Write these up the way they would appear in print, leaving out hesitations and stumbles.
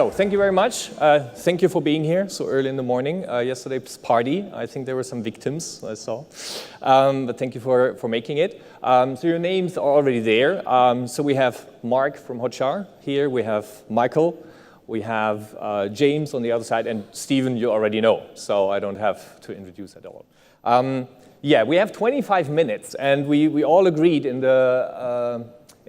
So thank you very much. Thank you for being here so early in the morning. Yesterday's party, I think there were some victims, I saw. But thank you for making it. So your names are already there. So we have Marc from Hotjar here. We have Michael. We have James on the other side. And Stephen, you already know. So I don't have to introduce at all. Yeah, we have 25 minutes. And we all agreed in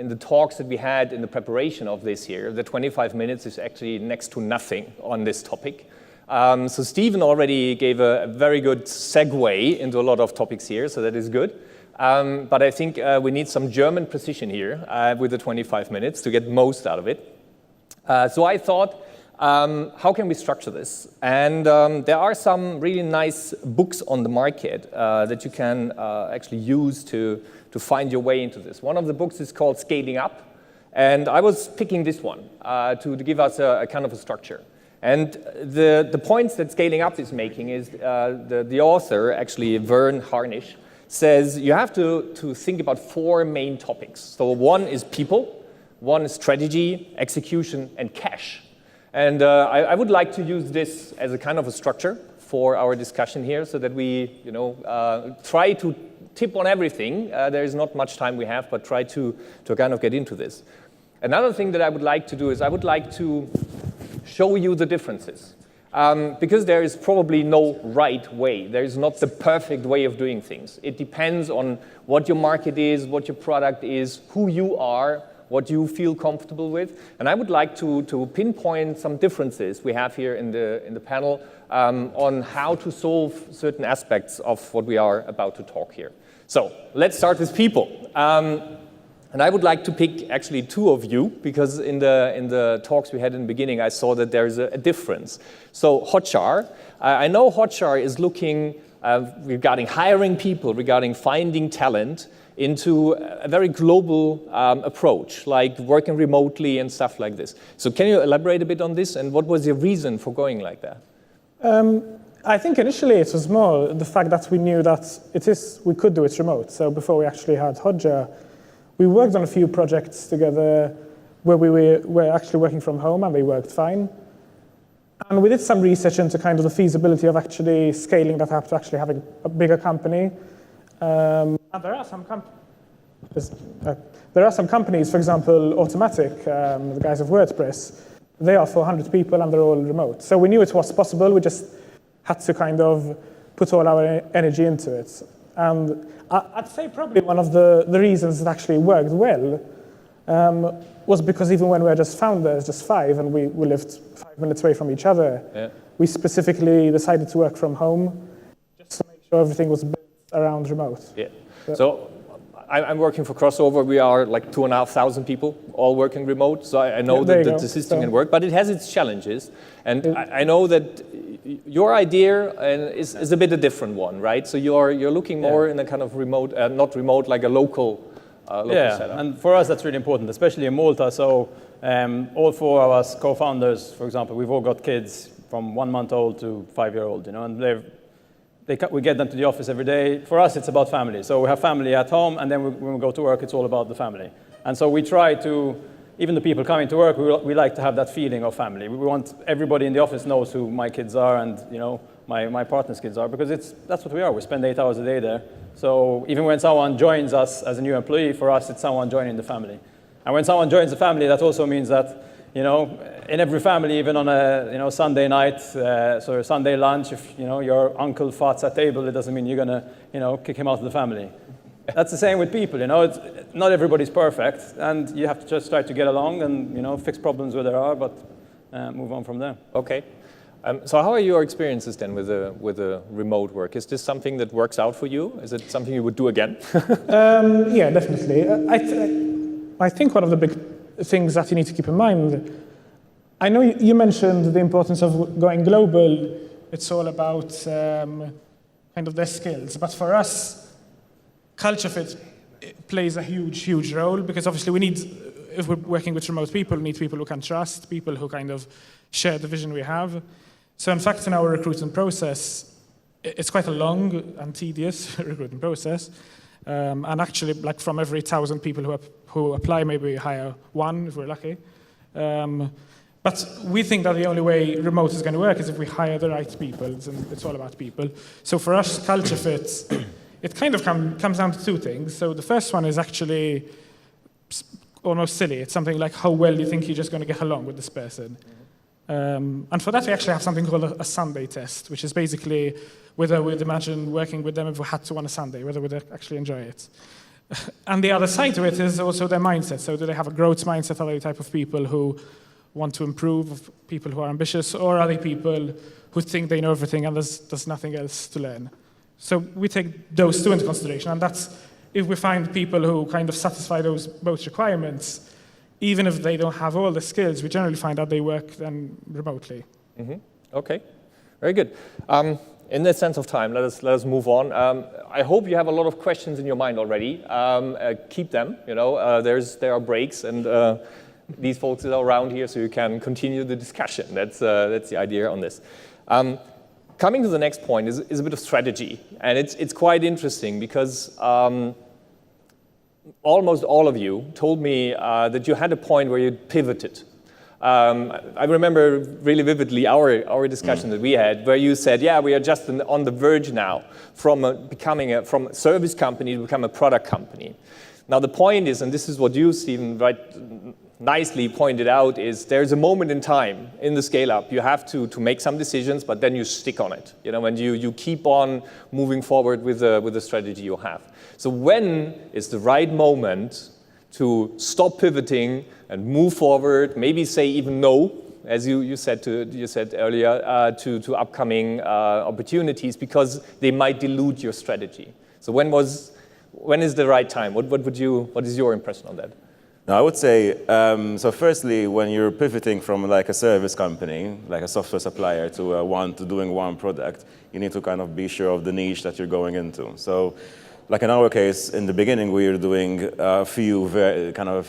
the talks that we had in the preparation of this year, the 25 minutes is actually next to nothing on this topic. So Stephen already gave a very good segue into a lot of topics here, so that is good. But I think we need some German precision here with the 25 minutes to get most out of it. So I thought, how can we structure this? And there are some really nice books on the market that you can actually use to find your way into this. One of the books is called Scaling Up, and I was picking this one to give us a kind of a structure. And the points that Scaling Up is making is the author, actually Vern Harnish, says you have to think about 4 main topics. So one is people, one is strategy, execution, and cash. And I would like to use this as a kind of a structure for our discussion here so that we try to tip on everything. There is not much time we have, but try to kind of get into this. Another thing that I would like to do is I would like to show you the differences. Because there is probably no right way. There is not the perfect way of doing things. It depends on what your market is, what your product is, who you are, what you feel comfortable with. And I would like to pinpoint some differences we have here in the panel on how to solve certain aspects of what we are about to talk here. So let's start with people. And I would like to pick actually 2 of you, because in the talks we had in the beginning, I saw that there is a difference. So Hotjar, I know Hotjar is looking regarding hiring people, regarding finding talent, into a very global approach, like working remotely and stuff like this. So can you elaborate a bit on this, and what was your reason for going like that? I think initially it was more the fact that we knew that we could do it remote. So before we actually had Hotjar, we worked on a few projects together where we were actually working from home, and they worked fine. And we did some research into kind of the feasibility of actually scaling that up to actually having a bigger company. And there are some companies, for example, Automatic, the guys of WordPress, they are 400 people and they're all remote. So we knew it was possible, we just had to kind of put all our energy into it. And I'd say probably one of the reasons it actually worked well was because even when we were just founders, just 5, and we lived 5 minutes away from each other, we specifically decided to work from home just to make sure everything was built around remote. Yeah. So I'm working for Crossover. We are like 2,500 people all working remote. So I know that the system can work, but it has its challenges. And I know that your idea is a bit a different one, right? So you're looking more in a kind of remote, not remote, like a local setup. And for us that's really important, especially in Malta. So all 4 of us co-founders, for example, we've all got kids from 1 month old to 5-year-old, and we get them to the office every day. For us, it's about family. So we have family at home, and then when we go to work, it's all about the family. And so we try to, even the people coming to work, we like to have that feeling of family. We want everybody in the office knows who my kids are and my partner's kids are, because that's what we are. We spend 8 hours a day there. So even when someone joins us as a new employee, for us, it's someone joining the family. And when someone joins the family, that also means that in every family, even on a Sunday night, so a Sunday lunch, if your uncle farts at table, it doesn't mean you're gonna kick him out of the family. That's the same with people. Not everybody's perfect, and you have to just try to get along and fix problems where there are, but move on from there. Okay. So how are your experiences then with the remote work? Is this something that works out for you? Is it something you would do again? Yeah, definitely. I think one of the big things that you need to keep in mind, I know you mentioned the importance of going global. It's all about kind of their skills. But for us, culture fit plays a huge role, because obviously we need, if we're working with remote people, we need people who can trust, people who kind of share the vision we have. So in fact, in our recruitment process, it's quite a long and tedious recruitment process. And actually, like from every 1,000 people who apply, maybe we hire 1 if we're lucky. But we think that the only way remote is going to work is if we hire the right people, and it's all about people. So for us, culture fits, it kind of comes down to two things. So the first one is actually almost silly. It's something like, how well do you think you're just going to get along with this person? And for that, we actually have something called a Sunday test, which is basically whether we'd imagine working with them if we had to on a Sunday, whether we'd actually enjoy it. And the other side to it is also their mindset. So do they have a growth mindset? Are they the type of people who want to improve, people who are ambitious, or are they people who think they know everything and there's nothing else to learn? So we take those two into consideration, and that's if we find people who kind of satisfy both requirements, even if they don't have all the skills, we generally find that they work then remotely. Mm-hmm. Okay, very good. In the sense of time, let us move on. I hope you have a lot of questions in your mind already. Keep them. There are breaks, and these folks are around here, so you can continue the discussion. That's the idea on this. Coming to the next point is a bit of strategy, and it's quite interesting because almost all of you told me that you had a point where you pivoted. I remember really vividly our discussion that we had, where you said, "Yeah, we are just on the verge now from becoming from a service company to become a product company." Now the point is, and this is what you, Stephen, nicely pointed out, is there's a moment in time in the scale up. You have to make some decisions, but then you stick on it. And you keep on moving forward with the strategy you have. So when is the right moment to stop pivoting and move forward? Maybe say even no, as you said earlier, to upcoming opportunities, because they might dilute your strategy. So when is the right time? What is your impression on that? No, I would say, so firstly, when you're pivoting from like a service company, like a software supplier, to doing one product, you need to kind of be sure of the niche that you're going into. So like in our case, in the beginning, we were doing a few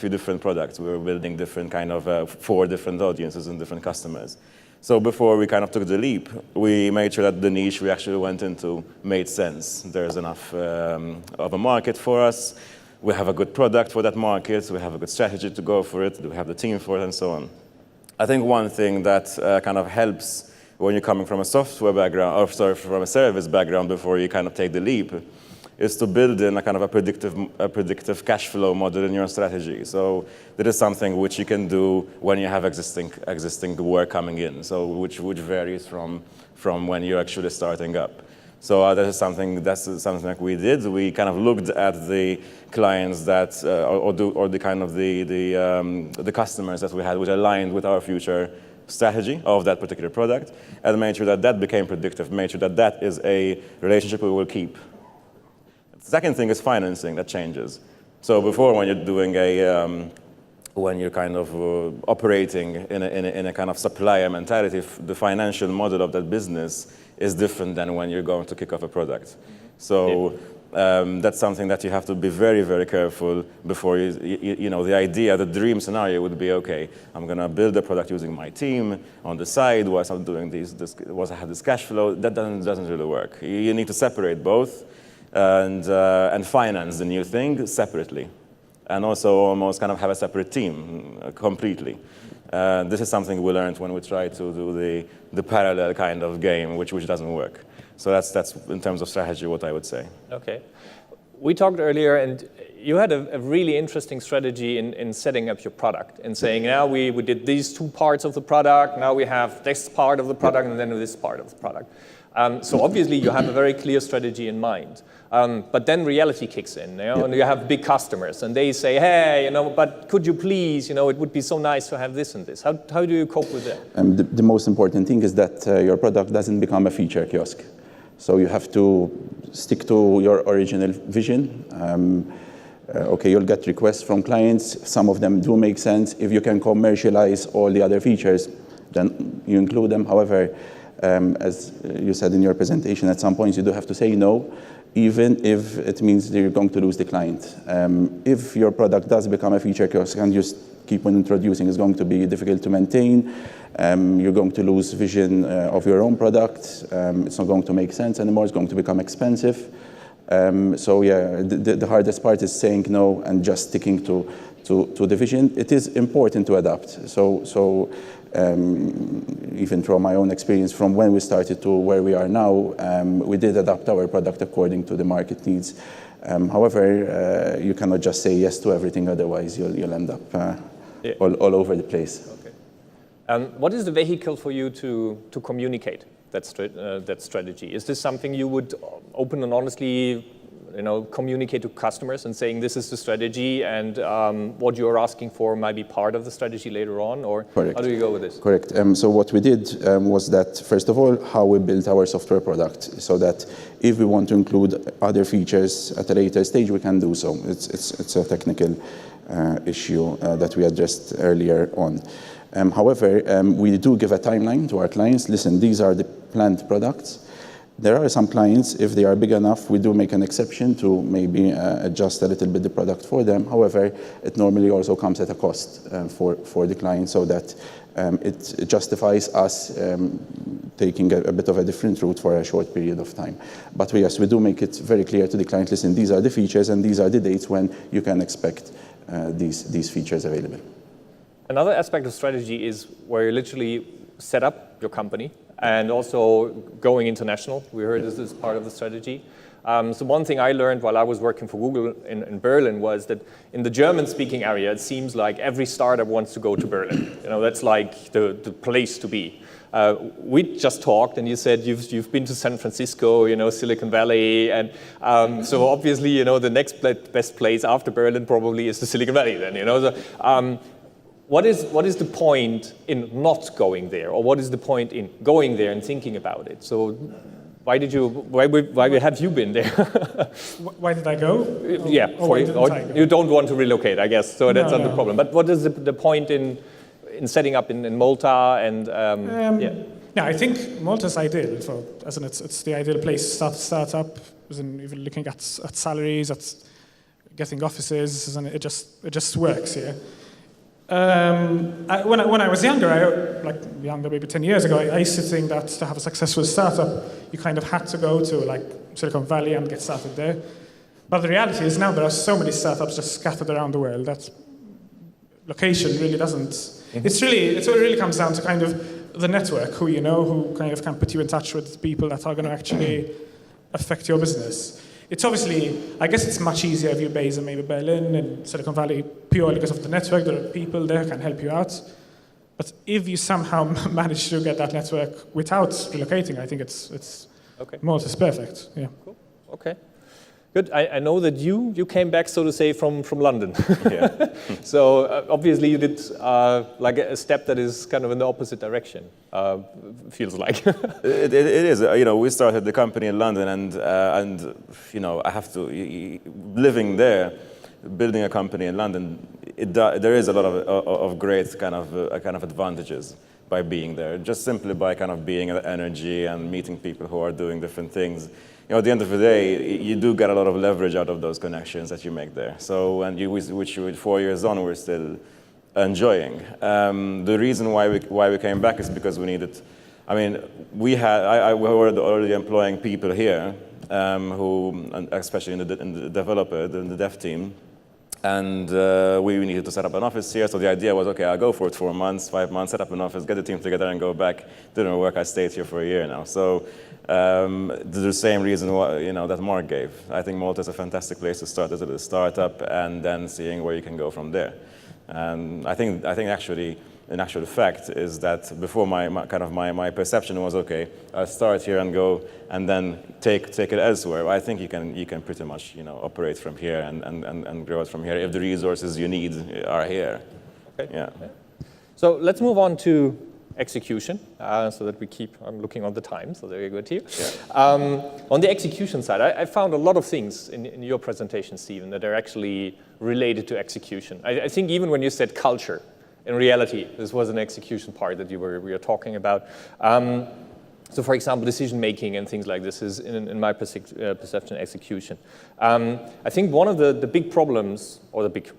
different products. We were building different kind of 4 different audiences and different customers. So before we kind of took the leap, we made sure that the niche we actually went into made sense. There's enough of a market for us. We have a good product for that market. We have a good strategy to go for it. We have the team for it, and so on. I think one thing that kind of helps when you're coming from a software background, or from a service background before you kind of take the leap, is to build in a kind of a predictive cash flow model in your strategy. So that is something which you can do when you have existing work coming in. So which varies from when you're actually starting up. So that's something that we did. We kind of looked at the clients that, or the kind of the customers that we had, which aligned with our future strategy of that particular product, and made sure that became predictive. Made sure that is a relationship we will keep. The second thing is financing that changes. So before, when you're doing when you're kind of operating in a kind of supplier mentality, the financial model of that business is different than when you're going to kick off a product. So that's something that you have to be very, very careful before the idea, the dream scenario would be, okay, I'm going to build a product using my team on the side whilst I'm doing whilst I have this cash flow. That doesn't really work. You need to separate both and finance the new thing separately. And also almost kind of have a separate team completely. This is something we learned when we tried to do the parallel kind of game, which doesn't work. So that's in terms of strategy what I would say. Okay. We talked earlier, and you had a really interesting strategy in setting up your product and saying, now we did these 2 parts of the product, now we have this part of the product, and then this part of the product. So obviously you have a very clear strategy in mind. But then reality kicks in, and you have big customers, and they say, hey, but could you please, it would be so nice to have this and this. How do you cope with that? The most important thing is that your product doesn't become a feature kiosk. So you have to stick to your original vision. Okay, you'll get requests from clients. Some of them do make sense. If you can commercialize all the other features, then you include them. However, as you said in your presentation, at some point you do have to say no, even if it means that you're going to lose the client. If your product does become a feature kiosk and just keep on introducing, it's going to be difficult to maintain. You're going to lose vision of your own product. It's not going to make sense anymore. It's going to become expensive. So yeah, the hardest part is saying no and just sticking to to the vision, it is important to adapt. So even from my own experience, from when we started to where we are now, we did adapt our product according to the market needs. However, you cannot just say yes to everything, otherwise you'll end up all over the place. Okay. What is the vehicle for you to communicate that strategy? Is this something you would open and honestly communicate to customers and saying this is the strategy and what you're asking for might be part of the strategy later on, or Correct. How do you go with this? Correct. So what we did was that, first of all, how we built our software product, so that if we want to include other features at a later stage, we can do so. It's a technical issue that we addressed earlier on. However, we do give a timeline to our clients. Listen, these are the planned products. There are some clients, if they are big enough, we do make an exception to maybe adjust a little bit the product for them. However, it normally also comes at a cost for the client, so that it justifies us taking a bit of a different route for a short period of time. But yes, we do make it very clear to the client, listen, these are the features and these are the dates when you can expect these features available. Another aspect of strategy is where you literally set up your company and also going international. We heard this is part of the strategy. So one thing I learned while I was working for Google in Berlin was that in the German-speaking area, it seems like every startup wants to go to Berlin. That's like the place to be. We just talked, and you said you've been to San Francisco, Silicon Valley, and so obviously, the next best place after Berlin probably is the Silicon Valley. Then, So, what is the point in not going there, or what is the point in going there and thinking about it? So, why have you been there? Why did I go? Yeah, or you don't want to relocate, I guess. So that's not the problem. But what is the point in setting up in Malta and Yeah, I think Malta's ideal it's the ideal place to start up. Even looking at salaries, at getting offices, and it just works here. When I was younger, maybe 10 years ago, I used to think that to have a successful startup, you kind of had to go to Silicon Valley and get started there. But the reality is now there are so many startups just scattered around the world that location really doesn't. Mm-hmm. It really comes down to kind of the network, who you know, who kind of can put you in touch with people that are going to actually affect your business. It's obviously, I guess it's much easier if you're based in maybe Berlin and Silicon Valley purely because of the network. There are people there who can help you out. But if you somehow manage to get that network without relocating, I think it's okay. Malta's perfect. Yeah. Cool. Okay. Good. I know that you came back, so to say, from London. Yeah. So obviously you did a step that is kind of in the opposite direction. Feels like. It is. We started the company in London, and I have to living there, building a company in London. There is a lot of great kind of advantages by being there. Just simply by kind of being at energy and meeting people who are doing different things. At the end of the day, you do get a lot of leverage out of those connections that you make there. So, which 4 years on, we're still enjoying. The reason why we came back is because we needed. I mean, we were already employing people here, who, especially in the developer, the dev team, and we needed to set up an office here. So the idea was, okay, I'll go for it 4 months, 5 months, set up an office, get the team together, and go back. Didn't work. I stayed here for a year now. So. The same reason why, that Marc gave. I think Malta is a fantastic place to start as a startup, and then seeing where you can go from there. And I think actually, in actual fact, is that before my perception was, okay, I'll start here and go, and then take it elsewhere. I think you can pretty much operate from here and grow it from here if the resources you need are here. Okay. Yeah. So let's move on to execution, so that I'm looking on the time, so very good here. Yeah. On the execution side, I found a lot of things in your presentation, Stephen, that are actually related to execution. I think even when you said culture, in reality, this was an execution part that we were talking about. So for example, decision making and things like this is, in my perception, execution. I think one of the big problems, or the big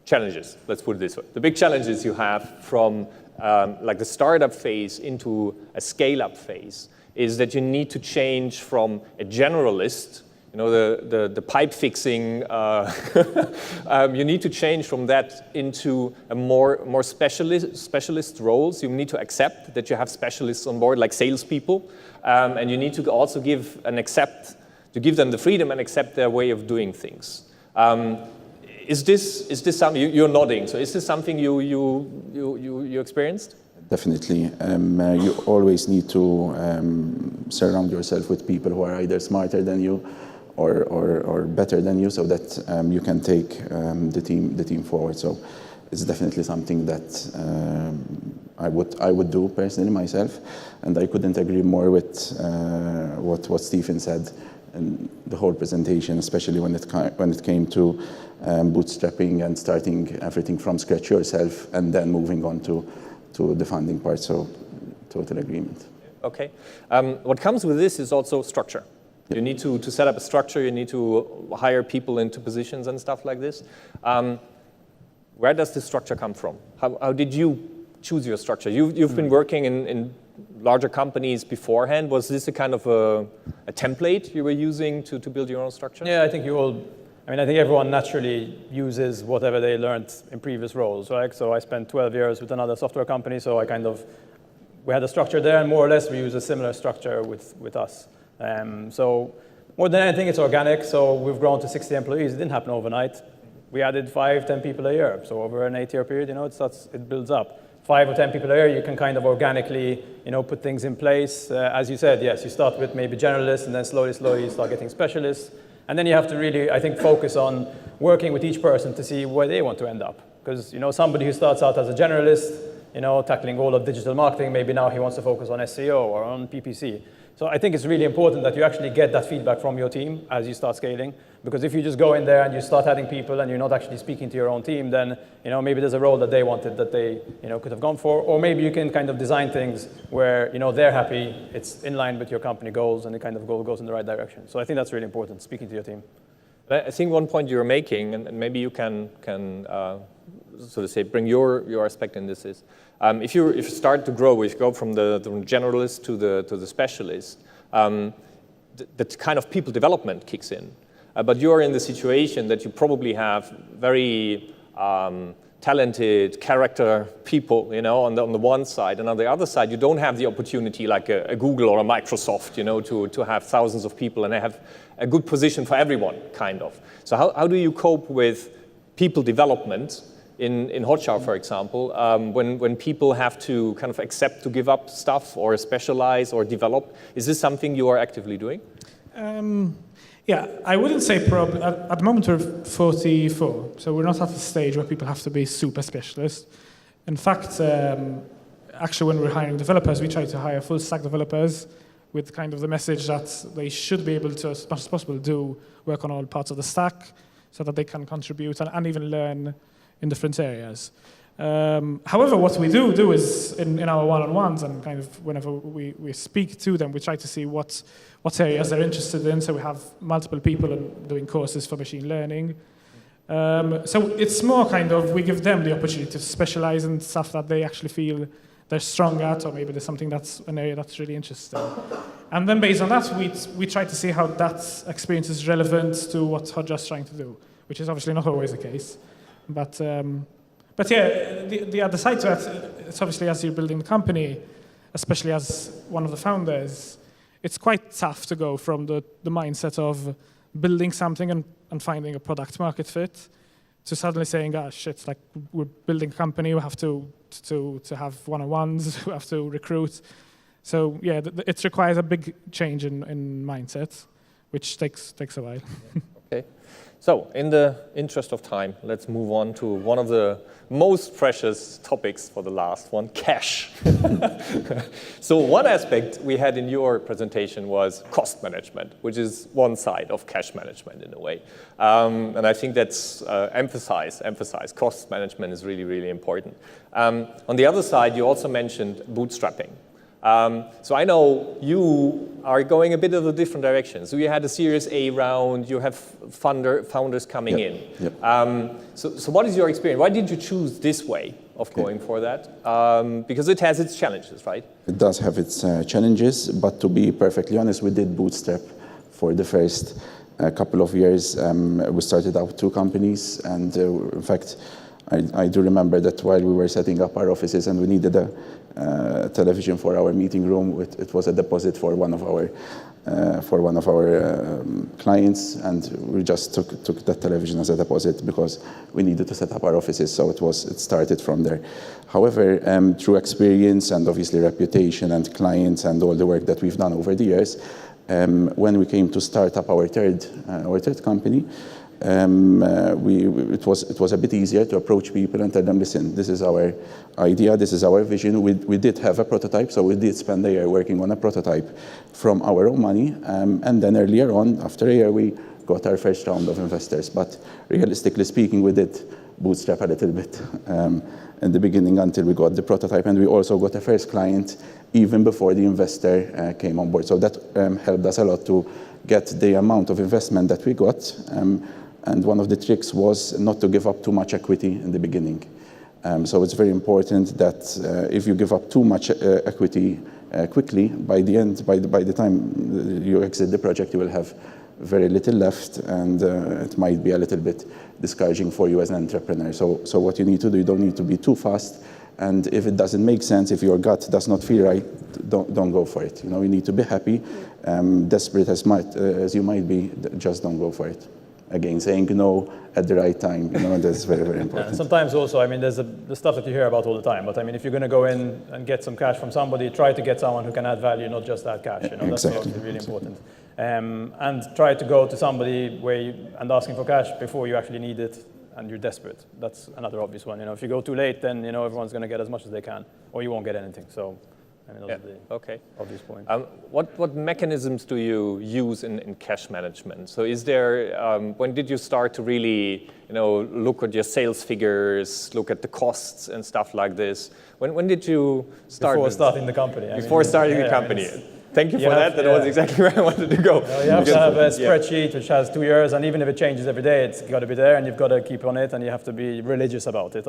challenges, let's put it this way, the big challenges you have from the startup phase into a scale-up phase is that you need to change from a generalist the pipe fixing, you need to change from that into a more specialist roles. You need to accept that you have specialists on board, like salespeople, and you need to also give them the freedom and accept their way of doing things. Is this something you're nodding? So is this something you experienced? Definitely. You always need to surround yourself with people who are either smarter than you or better than you, so that you can take the team forward. So it's definitely something that I would do personally myself, and I couldn't agree more with what Stephen said in the whole presentation, especially when it came to bootstrapping and starting everything from scratch yourself, and then moving on to the funding part. So total agreement. Okay. What comes with this is also structure. You need to set up a structure, you need to hire people into positions and stuff like this. Where does this structure come from? How did you choose your structure? You've been working in larger companies beforehand. Was this a kind of a template you were using to build your own structure? Yeah, I think I think everyone naturally uses whatever they learned in previous roles, right? So I spent 12 years with another software company, so we had a structure there, and more or less we use a similar structure with us. So more than anything, it's organic. So we've grown to 60 employees. It didn't happen overnight. We added 5-10 people a year. So over an 8-year period, it builds up. 5 or 10 people a year, you can kind of organically, put things in place. As you said, yes, you start with maybe generalists, and then slowly you start getting specialists. And then you have to really, I think, focus on working with each person to see where they want to end up. Because, somebody who starts out as a generalist, tackling all of digital marketing, maybe now he wants to focus on SEO or on PPC. So I think it's really important that you actually get that feedback from your team as you start scaling. Because if you just go in there and you start adding people and you're not actually speaking to your own team, then maybe there's a role that they wanted that they could have gone for. Or maybe you can kind of design things where they're happy, it's in line with your company goals, and the kind of goal goes in the right direction. So I think that's really important, speaking to your team. I think one point you're making, and maybe you can so to say, bring your aspect in this is, if you start to grow, if you go from the generalist to the specialist, the kind of people development kicks in. But you're in the situation that you probably have very talented character people, on the one side, and on the other side, you don't have the opportunity like a Google or a Microsoft, to have thousands of people and have a good position for everyone, kind of. So how do you cope with people development in Hotjar, for example, when people have to kind of accept to give up stuff or specialize or develop? Is this something you are actively doing? Yeah, I wouldn't say probably. At the moment, we're 44, so we're not at the stage where people have to be super specialists. In fact, actually, when we're hiring developers, we try to hire full-stack developers with kind of the message that they should be able to, as much as possible, do work on all parts of the stack so that they can contribute and even learn in different areas. However, what we do is in our one-on-ones and kind of whenever we speak to them, we try to see what areas they're interested in. So we have multiple people doing courses for machine learning. So it's more kind of, we give them the opportunity to specialize in stuff that they actually feel they're strong at, or maybe there's something that's an area that's really interesting. And then based on that, we try to see how that experience is relevant to what Hotjar's trying to do, which is obviously not always the case. But yeah, the other side to that, it's obviously as you're building the company, especially as one of the founders, it's quite tough to go from the mindset of building something and finding a product market fit to suddenly saying, oh shit, like we're building a company, we have to have one-on-ones, we have to recruit. So yeah, it requires a big change in mindset, which takes a while. Okay. So, in the interest of time, let's move on to one of the most precious topics for the last one, cash. So one aspect we had in your presentation was cost management, which is one side of cash management in a way. And I think that's emphasize. Cost management is really, really important. On the other side, you also mentioned bootstrapping. So I know you are going a bit of a different direction. So you had a Series A round, you have founders coming in. Yep. So what is your experience? Why did you choose this way of going for that? Because it has its challenges, right? It does have its challenges, but to be perfectly honest, we did bootstrap for the first a couple of years, we started out 2 companies, and in fact, I do remember that while we were setting up our offices and we needed a television for our meeting room, it was a deposit for one of our clients, and we just took that television as a deposit because we needed to set up our offices. So it started from there. However, through experience and obviously reputation and clients and all the work that we've done over the years, when we came to start up our third company, it was a bit easier to approach people and tell them, listen, this is our idea, this is our vision. We did have a prototype, so we did spend a year working on a prototype from our own money, and then earlier on, after a year, we got our first round of investors. But realistically speaking, we did bootstrap a little bit in the beginning until we got the prototype, and we also got a first client even before the investor came on board. So that helped us a lot to get the amount of investment that we got. And one of the tricks was not to give up too much equity in the beginning. So it's very important that if you give up too much equity quickly, by the time you exit the project, you will have very little left, and it might be a little bit discouraging for you as an entrepreneur. So what you need to do, you don't need to be too fast. And if it doesn't make sense, if your gut does not feel right, don't go for it. You need to be happy, desperate as you might be, just don't go for it. Again, saying no at the right time, that's very, very important. And sometimes also, there's the stuff that you hear about all the time, but if you're going to go in and get some cash from somebody, try to get someone who can add value, not just add cash. That's Exactly. really important. And try to go to somebody and asking for cash before you actually need it and you're desperate. That's another obvious one. If you go too late, then everyone's going to get as much as they can, or you won't get anything. So. Those are the obvious points. What mechanisms do you use in cash management? So is there, when did you start to really, look at your sales figures, look at the costs and stuff like this? When did you start? Before starting the company. Before starting the company. Thank you for that. That was exactly where I wanted to go. You have to have a spreadsheet which has 2 years, and even if it changes every day, it's got to be there, and you've got to keep on it, and you have to be religious about it.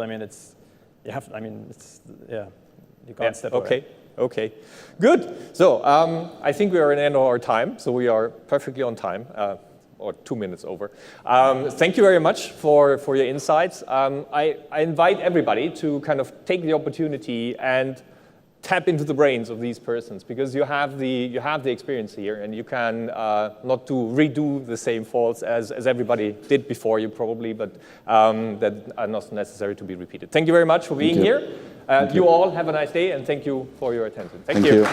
You can't step away. Okay, good. So I think we are at the end of our time, so we are perfectly on time, or 2 minutes over. Thank you very much for your insights. I invite everybody to kind of take the opportunity and tap into the brains of these persons, because you have the experience here, and you can not redo the same faults as everybody did before you probably, but that are not necessary to be repeated. Thank you very much for being here. You all have a nice day, and thank you for your attention. Thank you.